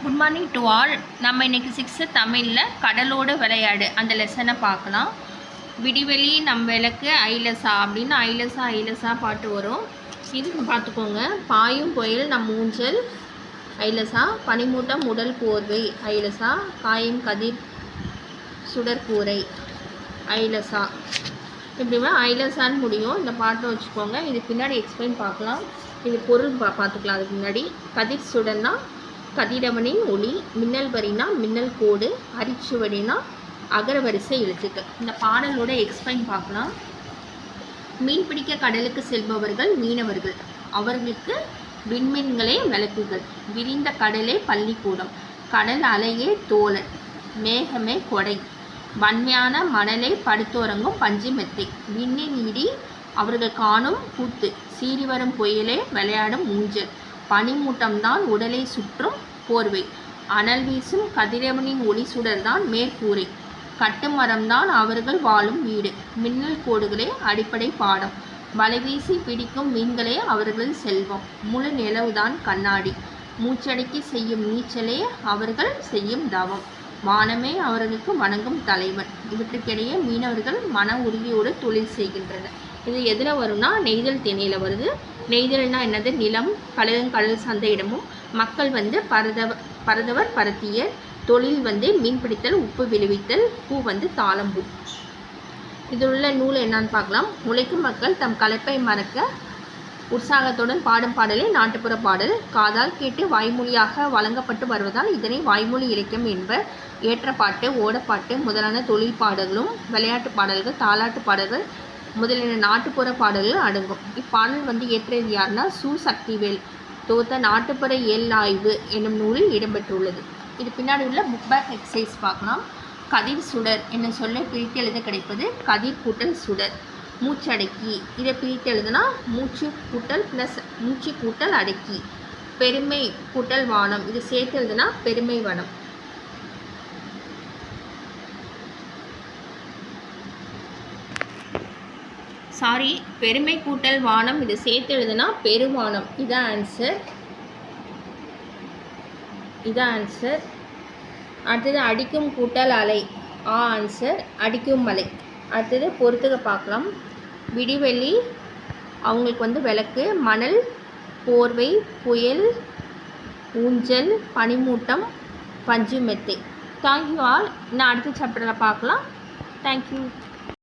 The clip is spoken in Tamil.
Good morning to all. நம்ம இன்றைக்கி 6th தமிழில் கடலோடு விளையாடு அந்த லெசனை பார்க்கலாம். விடிவெளி நம் விளக்கு ஐலசா அப்படின்னு ஐலசா பாட்டு வரும். இதுக்கு பார்த்துக்கோங்க. பாயும் புயல் நம் ஊஞ்சல் ஐலசா, பனிமூட்டம் உடல் போர்வை ஐலசா, காயும் கதிர் சுடற்கூரை ஐலசா. இப்படி ஐலசான்னு முடியும். இந்த பாட்டை வச்சுக்கோங்க. இது பின்னாடி எக்ஸ்பிளைன் பார்க்கலாம். இது பொருள் பார்த்துக்கலாம். அதுக்கு முன்னாடி கதிர் சுடன்னா கதிரவனின் ஒளி, மின்னல் வரினா மின்னல் கோடு, அரிச்சுவடினா அகரவரிசை எழுத்துக்கள். இந்த பாடலோட எக்ஸ்பிளைன் பார்க்கலாம். மீன் பிடிக்க கடலுக்கு செல்பவர்கள் மீனவர்கள், அவர்களுக்கு விண்மீன்களே விளக்குகள், விரிந்த கடலே பள்ளிக்கூடம், கடல் அலையே தோழன், மேகமே கொடை, வன்மையான மணலை படுத்தோரங்கும் பஞ்சு மெத்தை, விண்ணின் இடி அவர்கள் காணும் கூத்து, சீறி வரும் புயலே விளையாடும் ஊஞ்சல், பனிமூட்டம்தான் உடலை சுற்றும் போர்வை, அனல் வீசும் கதிரவனின் ஒளி சுடர்தான் மேற்கூரை, கட்டுமரம்தான் அவர்கள் வாழும் வீடு, மின்னல் கோடுகளே அடிப்படை பாடம், வலைவீசி பிடிக்கும் மீன்களே அவர்கள் செல்வம், முழு நிலவுதான் கண்ணாடி, மூச்சடக்கி செய்யும் நீச்சலே அவர்கள் செய்யும் தவம், வானமே அவர்களுக்கு வணங்கும் தலைவன். இவற்றுக்கிடையே மீனவர்கள் மன உறுதியோடு தொழில் செய்கின்றனர். இது எதில் வரும்னா நெய்தல் திணையில் வருது. நெய்தல்னா என்னது? நிலம், கடல் சார்ந்த இடமும், மக்கள் பரதவர் பரத்தியர், தொழில் மீன்பிடித்தல், உப்பு விளைவித்தல், பூ தாளம்பூ. இதில் உள்ள நூல் என்னன்னு பார்க்கலாம். உழைக்கும் மக்கள் தம் களைப்பை மறக்க உற்சாகத்துடன் பாடும் பாடலே நாட்டுப்புற பாடல். காதால் கேட்டு வாய்மொழியாக வழங்கப்பட்டு வருவதால் இதனை வாய்மொழி இலக்கியம் என்பர். ஏற்றப்பாட்டு, ஓடப்பாட்டு முதலான தொழில் பாடல்களும், விளையாட்டு பாடல்கள், தாலாட்டு பாடல்கள் முதலின நாட்டுப்புற பாடல்கள் அடங்கும். இப்பாடல் இயற்றியது யாருன்னா சு. சக்திவேல் தொகுத்த நாட்டுப்புற ஆய்வு என்னும் நூலில் இடம்பெற்றுள்ளது. இது பின்னாடி உள்ள புக் பேக் எக்ஸசைஸ் பார்க்கலாம். கதிர் சுடர் என்ன சொல்ல பிரித்து எழுத கிடைப்பது கதிர் கூட்டல் சுடர். மூச்சடக்கி இதை பிரித்து எழுதுனா மூச்சு கூட்டல் ப்ளஸ் மூச்சு கூட்டல் அடக்கி. பெருமை கூட்டல் வானம் இது சேர்த்து எழுதுனா பெருமை வனம். பெருமை கூட்டல் வானம் இது சேர்த்து எழுதுனா பெருவானம். இதான் ஆன்சர். அடுத்தது அடிக்கும் கூட்டல் அலை ஆன்சர் அடிக்கும் மலை. அடுத்தது பொறுத்துக பார்க்கலாம். விடிவெளி அவங்களுக்கு விளக்கு, மணல் போர்வை, புயல் ஊஞ்சல், பனிமூட்டம் பஞ்சு மெத்தை. Thank you all. இன்னும் அடுத்த சாப்டரில் பார்க்கலாம். தேங்க்யூ.